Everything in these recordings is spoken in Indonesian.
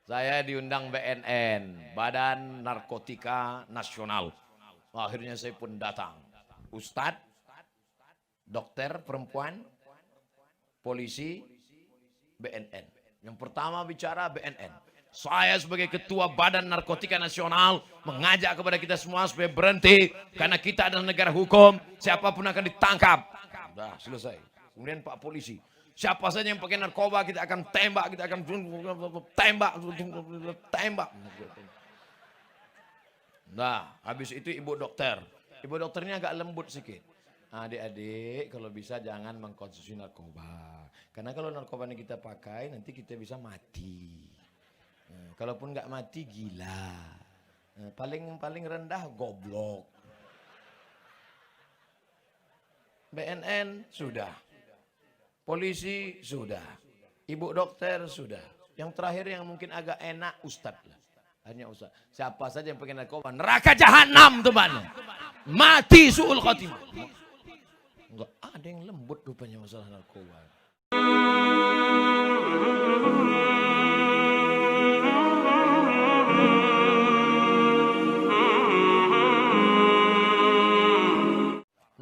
Saya diundang BNN, Badan Narkotika Nasional. Akhirnya saya pun datang. Ustadz, dokter perempuan, polisi, BNN. Yang pertama bicara BNN. Saya sebagai ketua Badan Narkotika Nasional mengajak kepada kita semua supaya berhenti. Karena kita adalah negara hukum, siapapun akan ditangkap. Sudah selesai. Kemudian Pak Polisi. Siapa saja yang pakai narkoba kita akan tembak, kita akan tembak. Nah, habis itu ibu dokter. Ibu dokternya agak lembut sedikit. Adik-adik kalau bisa jangan mengkonsumsi narkoba. Karena kalau narkoba ini kita pakai nanti kita bisa mati. Kalaupun nggak mati gila. Paling rendah goblok. BNN sudah. Polisi sudah, ibu dokter sudah. Yang terakhir yang mungkin agak enak ustadz lah. Hanya ustadz. Siapa saja yang pakai narkoba, neraka jahanam teman. Mati su'ul khatimah. Enggak ada yang lembut rupanya masalah narkoba.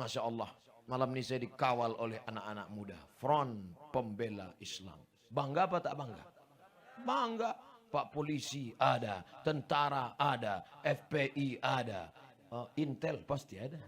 Masya Allah. Malam ini saya dikawal oleh anak-anak muda. Front Pembela Islam. Bangga apa tak bangga? Bangga. Pak polisi ada. Tentara ada. FPI ada. Intel pasti ada.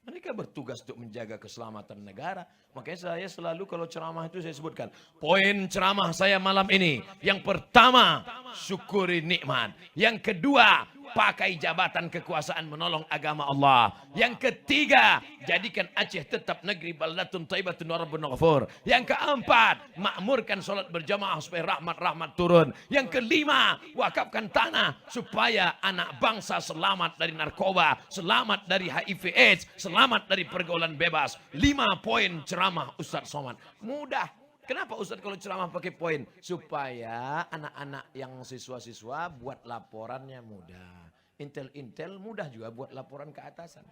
Mereka bertugas untuk menjaga keselamatan negara. Makanya saya selalu kalau ceramah itu saya sebutkan. Poin ceramah saya malam ini. Yang pertama, syukuri nikmat. Yang kedua, pakai jabatan kekuasaan menolong agama Allah. Yang ketiga, jadikan Aceh tetap negeri baldatun thayyibatun wa rabbun ghafur. Yang keempat, makmurkan sholat berjamaah supaya rahmat-rahmat turun. Yang kelima, wakafkan tanah supaya anak bangsa selamat dari narkoba, selamat dari HIV AIDS, selamat dari pergaulan bebas. 5 poin ceramah Ustadz Somad. Mudah. Kenapa Ustadz kalau ceramah pakai poin? Supaya anak-anak yang siswa-siswa buat laporannya mudah. Intel-intel mudah juga buat laporan ke atasan.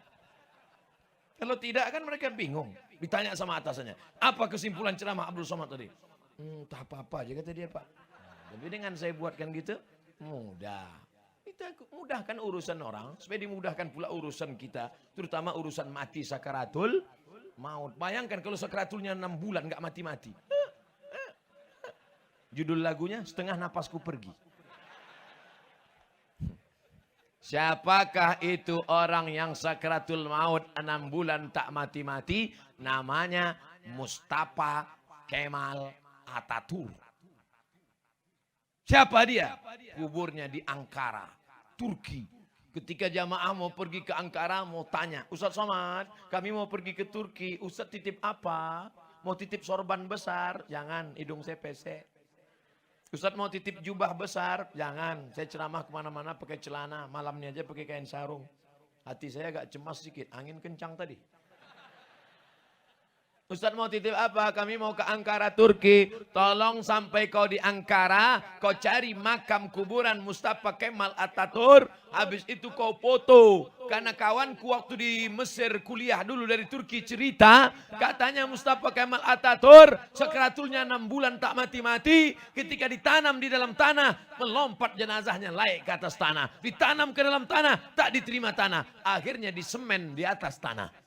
Kalau tidak kan mereka bingung. Ditanya sama atasannya. Apa kesimpulan ceramah Abdul Somad tadi? Tak apa-apa aja kata dia Pak. Tapi dengan saya buatkan gitu, mudah. Kita mudahkan urusan orang. Supaya dimudahkan pula urusan kita. Terutama urusan mati sakaratul maut. Bayangkan kalau sakaratulnya 6 bulan gak mati-mati. Judul lagunya Setengah Napasku Pergi. Siapakah itu orang yang sakratul maut 6 bulan tak mati-mati? Namanya Mustafa Kemal Atatürk. Siapa dia? Kuburnya di Ankara, Turki. Ketika jamaah mau pergi ke Ankara mau tanya, Ustadz Somad, kami mau pergi ke Turki, Ustadz titip apa? Mau titip sorban besar? Jangan, hidung saya pesek. Ustadz mau titip jubah besar? Jangan, saya ceramah kemana-mana pakai celana, malamnya aja pakai kain sarung. Hati saya agak cemas sedikit, angin kencang tadi. Ustadz mau titip apa? Kami mau ke Ankara, Turki. Tolong sampai kau di Ankara, kau cari makam kuburan Mustafa Kemal Atatürk. Habis itu kau foto. Karena kawanku waktu di Mesir kuliah dulu dari Turki cerita. Katanya Mustafa Kemal Atatürk sakratulnya 6 bulan tak mati-mati. Ketika ditanam di dalam tanah, melompat jenazahnya naik ke atas tanah. Ditanam ke dalam tanah, tak diterima tanah. Akhirnya disemen di atas tanah.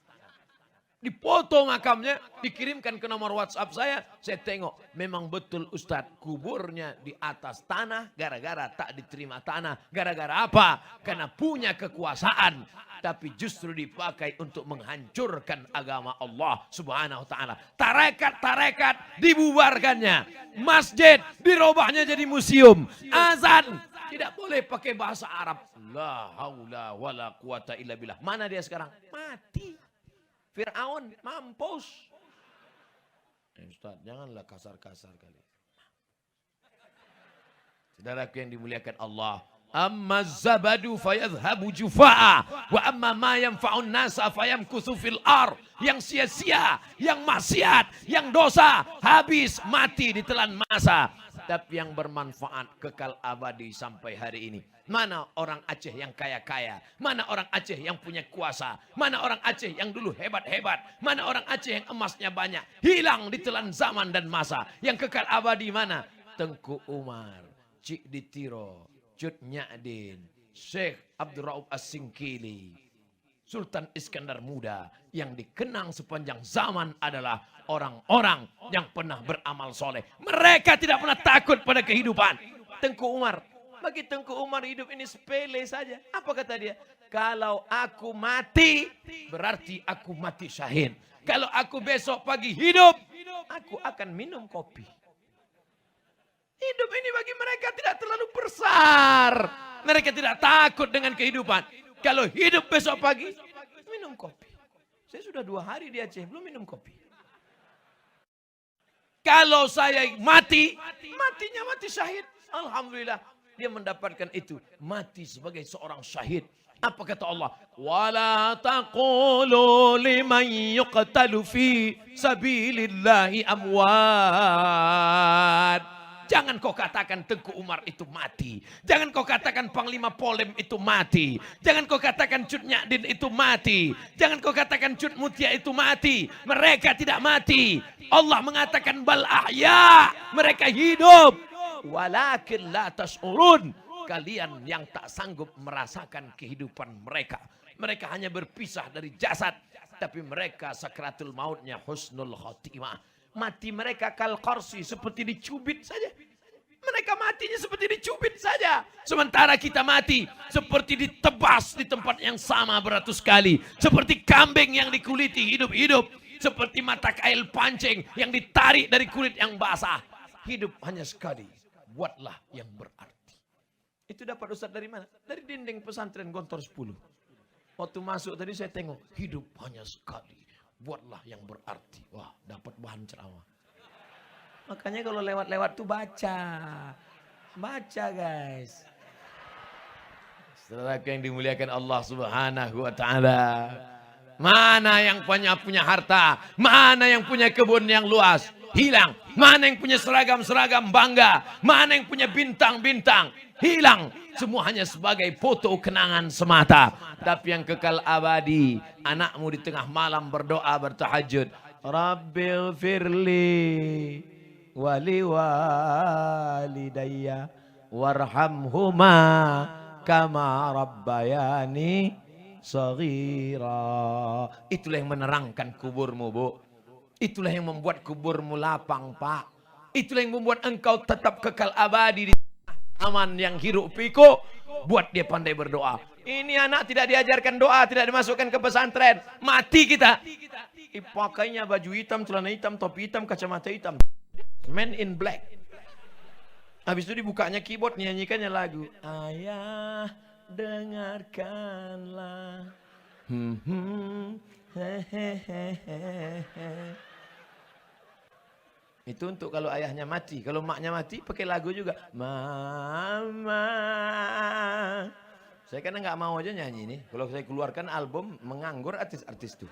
Dipoto makamnya, dikirimkan ke nomor WhatsApp saya tengok. Memang betul Ustadz, kuburnya di atas tanah, gara-gara tak diterima tanah. Gara-gara apa? Karena punya kekuasaan, tapi justru dipakai untuk menghancurkan agama Allah Subhanahu wa ta'ala. Tarekat-tarekat dibubarkannya. Masjid dirobahnya jadi museum. Azan tidak boleh pakai bahasa Arab. La haula wala quwata illa billah. Mana dia sekarang? Mati. Fir'aun mampus. Ustaz, janganlah kasar-kasar kali. Saudaraku yang dimuliakan Allah. Amma zabadu fayadhhabu jufa'a. Wa amma ma yanfa'un nasa fayamkuthu fil ar. Yang sia-sia, yang maksiat, yang dosa. Habis, mati ditelan masa. Tapi yang bermanfaat kekal abadi sampai hari ini. Mana orang Aceh yang kaya-kaya? Mana orang Aceh yang punya kuasa? Mana orang Aceh yang dulu hebat-hebat? Mana orang Aceh yang emasnya banyak? Hilang ditelan zaman dan masa. Yang kekal abadi mana? Tengku Umar, Cik Ditiro, Cut Nyadin, Syekh Abdul Rauf As-Singkili, Sultan Iskandar Muda, yang dikenang sepanjang zaman adalah orang-orang yang pernah beramal soleh. Mereka tidak pernah takut pada kehidupan. Tengku Umar, bagi Tengku Umar hidup ini sepele saja. Apa kata dia? Kalau aku mati, berarti aku mati syahid. Kalau aku besok pagi hidup, aku akan minum kopi. Hidup ini bagi mereka tidak terlalu besar. Mereka tidak takut dengan kehidupan. Kalau hidup besok pagi, minum kopi. Saya sudah 2 hari di Aceh, belum minum kopi. Kalau saya mati, matinya mati syahid. Alhamdulillah, dia mendapatkan itu. Mati sebagai seorang syahid. Apa kata Allah? Wala taqulu liman yuqtalu fi sabilillahi amwat. Jangan kau katakan Tengku Umar itu mati. Jangan kau katakan Panglima Polem itu mati. Jangan kau katakan Cut Nyadin itu mati. Jangan kau katakan Cut Mutia itu mati. Mereka tidak mati. Allah mengatakan bal ahya. Mereka hidup. Walakin la tash'urun. Kalian yang tak sanggup merasakan kehidupan mereka. Mereka hanya berpisah dari jasad. Tapi mereka sakratul mautnya husnul khotimah. Mati mereka kal qarsi, seperti dicubit saja. Mereka matinya seperti dicubit saja. Sementara kita mati seperti ditebas di tempat yang sama beratus kali. Seperti kambing yang dikuliti hidup-hidup. Seperti mata kail pancing yang ditarik dari kulit yang basah. Hidup hanya sekali. Buatlah yang berarti. Itu dapat Ustaz dari mana? Dari dinding pesantren Gontor 10. Waktu masuk tadi saya tengok. Hidup hanya sekali. Buatlah yang berarti. Wah, dapat bahan ceramah. Makanya kalau lewat-lewat tuh baca. Baca guys. Saudara yang dimuliakan Allah Subhanahu wa taala. Mana yang punya harta? Mana yang punya kebun yang luas? Hilang. Mana yang punya seragam-seragam bangga? Mana yang punya bintang-bintang? Hilang. Semua hanya sebagai foto kenangan semata. Tapi yang kekal abadi, anakmu di tengah malam berdoa bertahajud. Rabbil firli wali walidayya warhamhuma kama rabbayani saghira. Itulah yang menerangkan kuburmu, Bu. Itulah yang membuat kuburmu lapang, Pak. Itulah yang membuat engkau tetap kekal abadi di aman yang hiruk pikuk. Buat dia pandai berdoa. Ini anak tidak diajarkan doa, tidak dimasukkan ke pesantren. Mati kita. Pakainya baju hitam, celana hitam, topi hitam, kacamata hitam. Man in black. Habis itu dibukanya keyboard, nyanyikannya lagu. Ayah, dengarkanlah. Itu untuk kalau ayahnya mati. Kalau maknya mati pakai lagu juga. Mama. Saya kadang nggak mau aja nyanyi ini. Kalau saya keluarkan album menganggur artis-artis itu.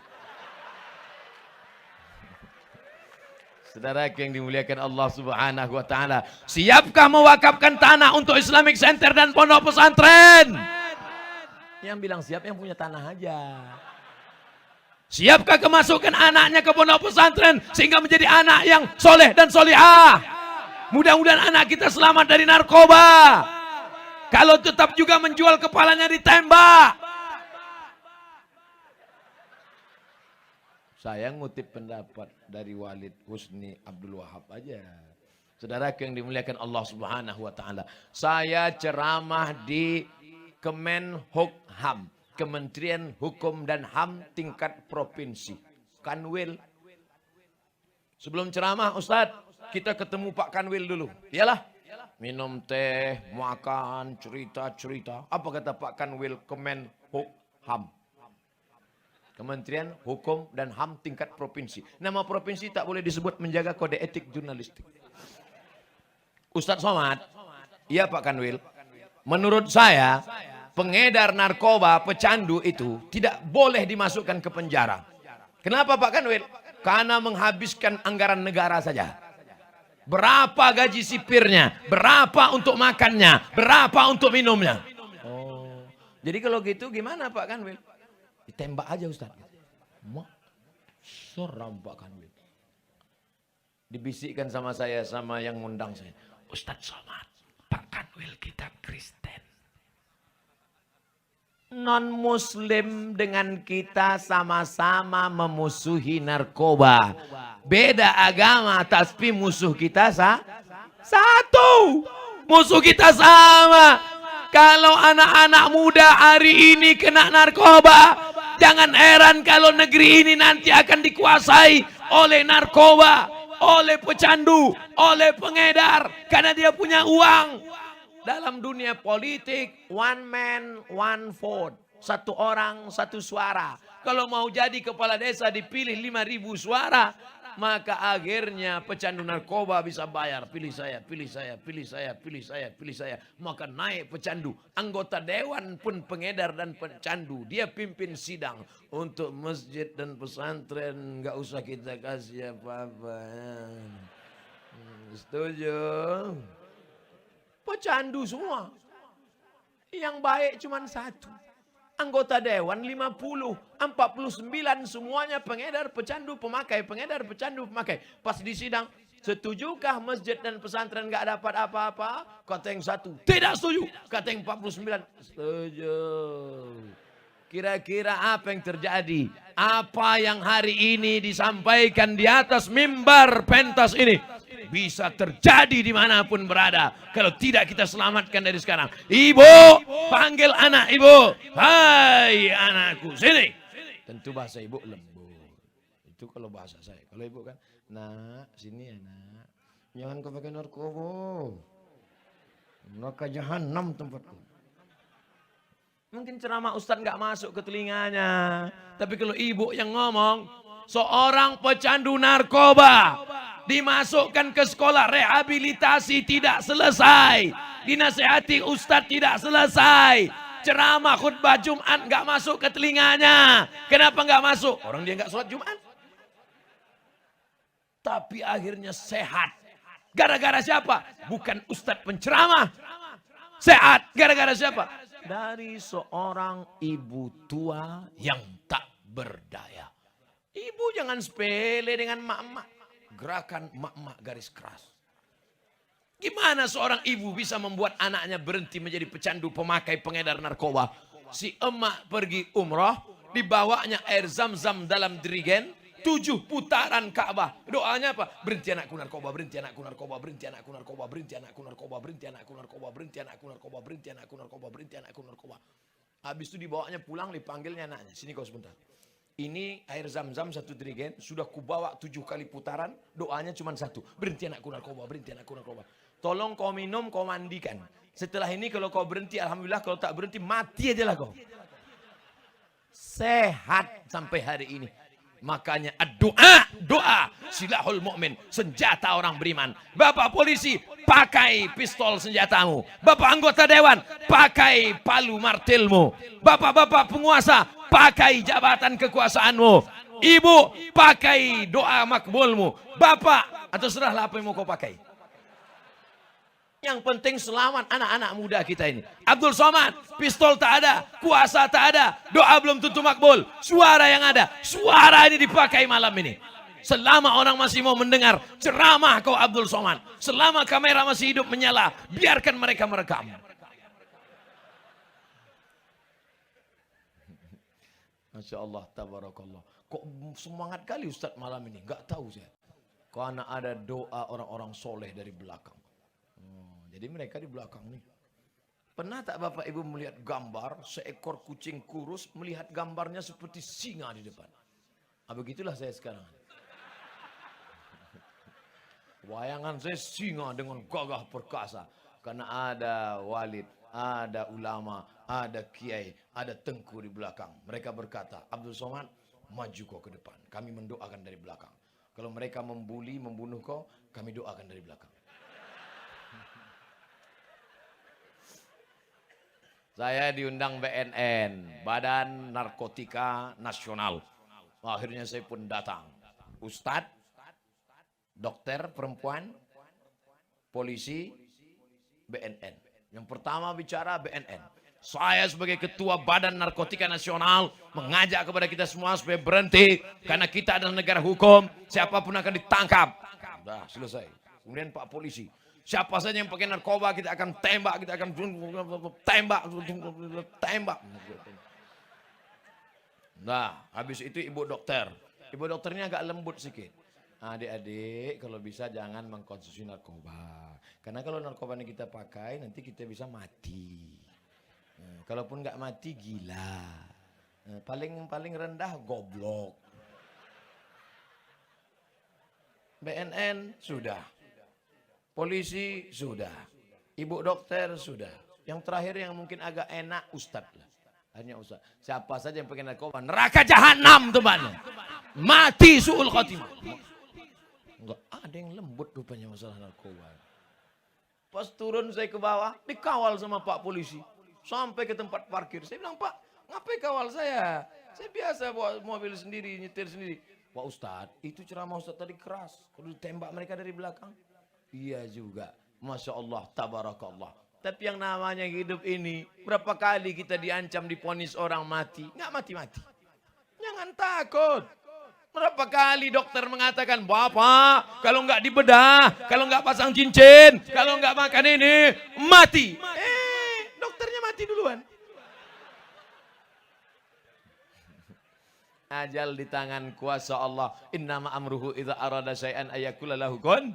Saudara yang dimuliakan Allah Subhanahu wa taala, siapkah mewakafkan tanah untuk Islamic Center dan pondok pesantren? Yang bilang siap yang punya tanah aja. Siapkah kemasukan anaknya ke pondok pesantren sehingga menjadi anak yang soleh dan solihah? Mudah-mudahan anak kita selamat dari narkoba. Kalau tetap juga menjual kepalanya ditembak. Saya ngutip pendapat dari Walid Husni Abdul Wahab aja. Saudara yang dimuliakan Allah Subhanahu wa taala. Saya ceramah di Kemenhukham, Kementerian Hukum dan HAM tingkat provinsi. Kanwil. Sebelum ceramah Ustadz, kita ketemu Pak Kanwil dulu. Iyalah. Minum teh, makan, cerita-cerita. Apa kata Pak Kanwil Kemenhukham? Kementerian Hukum dan HAM tingkat provinsi. Nama provinsi tak boleh disebut, menjaga kode etik jurnalistik. Ustadz Somad, iya Pak Kanwil. Menurut saya, pengedar narkoba, pecandu itu tidak boleh dimasukkan ke penjara. Kenapa Pak Kanwil? Karena menghabiskan anggaran negara saja. Berapa gaji sipirnya? Berapa untuk makannya? Berapa untuk minumnya? Oh, jadi kalau gitu gimana Pak Kanwil? Ditembak aja Ustaz. Seram Pak Kanwil. Dibisikkan sama saya, sama yang ngundang saya. Ustadz Somad, Pak Kanwil kita Kristen. Non-Muslim dengan kita sama-sama memusuhi narkoba. Beda agama, tapi musuh kita satu. Musuh kita sama. Kalau anak-anak muda hari ini kena narkoba, jangan heran kalau negeri ini nanti akan dikuasai oleh narkoba, oleh pecandu, oleh pengedar, karena dia punya uang. Dalam dunia politik, one man, one vote. Satu orang, satu suara. Kalau mau jadi kepala desa dipilih 5.000 suara, maka akhirnya pecandu narkoba bisa bayar. Pilih saya, pilih saya, pilih saya, pilih saya, pilih saya. Maka naik pecandu. Anggota dewan pun pengedar dan pecandu. Dia pimpin sidang. Untuk masjid dan pesantren, nggak usah kita kasih apa-apa. Setuju? Pecandu semua. Yang baik cuma satu. Anggota dewan 50, 49 semuanya pengedar, pecandu, pemakai, pengedar, pecandu, pemakai. Pas di sidang, setujukah masjid dan pesantren gak dapat apa-apa? Kata yang satu, tidak setuju. Kata yang 49, setuju. Kira-kira apa yang terjadi? Apa yang hari ini disampaikan di atas mimbar pentas ini bisa terjadi dimanapun berada. Kalau tidak kita selamatkan dari sekarang. Ibu, panggil anak ibu. Hai anakku, sini. Tentu bahasa ibu lembut. Itu kalau bahasa saya. Kalau ibu kan, nak, sini ya nak. Jangan kau pakai narkoba. Neraka jahanam tempatku. Mungkin ceramah Ustadz nggak masuk ke telinganya. Tapi kalau ibu yang ngomong, seorang pecandu narkoba dimasukkan ke sekolah rehabilitasi tidak selesai. Dinasehati Ustadz tidak selesai. Ceramah khutbah Jumat nggak masuk ke telinganya. Kenapa nggak masuk? Orang dia nggak sholat Jumat. Tapi akhirnya sehat. Gara-gara siapa? Bukan Ustadz penceramah. Sehat. Gara-gara siapa? Dari seorang ibu tua yang tak berdaya. Ibu jangan sepele dengan mak-mak. Gerakan mak-mak garis keras. Gimana seorang ibu bisa membuat anaknya berhenti menjadi pecandu, pemakai, pengedar narkoba? Si emak pergi umroh, dibawanya air zam-zam dalam dirigen, 7 putaran Ka'bah. Doanya apa? Berhenti anakku narkoba, berhenti anakku narkoba, berhenti anakku narkoba, berhenti anakku narkoba, berhenti anakku narkoba, berhenti anakku narkoba, berhenti anakku narkoba, berhenti anakku narkoba. Habis itu dibawanya pulang, dipanggilnya anaknya. Sini kau sebentar. Ini air zam-zam 1 dirigen, sudah kubawa 7 kali putaran, doanya cuma 1. Berhenti anakku narkoba, berhenti anakku narkoba. Tolong kau minum, kau mandikan. Setelah ini kalau kau berhenti, alhamdulillah, kalau tak berhenti, mati aja lah kau. Sehat sampai hari ini. Makanya doa silahul mu'min, senjata orang beriman. Bapak polisi, pakai pistol senjatamu. Bapak anggota dewan, pakai palu martilmu. Bapak-bapak penguasa, pakai jabatan kekuasaanmu. Ibu, pakai doa makbulmu. Bapak, atau serahlah apa yang mau kau pakai. Yang penting selamat anak-anak muda kita ini. Abdul Somad, pistol tak ada, kuasa tak ada, doa belum tentu makbul. Suara yang ada, suara ini dipakai malam ini. Selama orang masih mau mendengar ceramah kau Abdul Somad, selama kamera masih hidup menyala, biarkan mereka merekam. Masya Allah, tabarakallah. Kok semangat kali Ustadz malam ini? Gak tahu saya. Karena ada doa orang-orang soleh dari belakang. Jadi mereka di belakang nih. Pernah tak Bapak Ibu melihat gambar seekor kucing kurus melihat gambarnya seperti singa di depan? Nah, begitulah saya sekarang. Wayangan saya singa dengan gagah perkasa. Karena ada walid, ada ulama, ada kiai, ada tengku di belakang. Mereka berkata, Abdul Somad, maju kau ke depan. Kami mendoakan dari belakang. Kalau mereka membuli, membunuh kau, kami doakan dari belakang. Saya diundang BNN, Badan Narkotika Nasional. Akhirnya saya pun datang. Ustadz, dokter perempuan, polisi, BNN. Yang pertama bicara BNN. Saya sebagai ketua Badan Narkotika Nasional mengajak kepada kita semua supaya berhenti. Karena kita adalah negara hukum, siapapun akan ditangkap. Sudah selesai. Kemudian Pak Polisi, Siapa saja yang pakai narkoba kita akan tembak, kita akan tembak. Nah, habis itu ibu dokter. Ibu dokternya agak lembut sedikit. Adik-adik kalau bisa jangan mengkonsumsi narkoba. Karena kalau narkoba ini kita pakai nanti kita bisa mati. Kalaupun nggak mati gila. Paling rendah goblok. BNN sudah. Polisi sudah. Ibu dokter sudah. Yang terakhir yang mungkin agak enak ustadz lah. Hanya ustadz. Siapa saja yang pakai narkoba neraka jahanam teman. Mati su'ul khotimah. Enggak ada yang lembut rupanya masalah narkoba. Pas turun saya ke bawah dikawal sama Pak polisi. Sampai ke tempat parkir. Saya bilang, Pak, ngapain kawal saya? Saya biasa bawa mobil sendiri, nyetir sendiri. Pak Ustadz, itu ceramah Ustadz tadi keras. Kalau ditembak mereka dari belakang. Iya juga. Masya Allah, tabarakallah. Tapi yang namanya hidup ini, berapa kali kita diancam, diponis orang mati. Nggak mati-mati. Jangan takut. Berapa kali dokter mengatakan, Bapak, kalau nggak dibedah, kalau nggak pasang cincin, kalau nggak makan ini, mati. Dokternya mati duluan. Ajal di tangan kuasa Allah. Innama amruhu idza arada syai'an ayakula lahu kun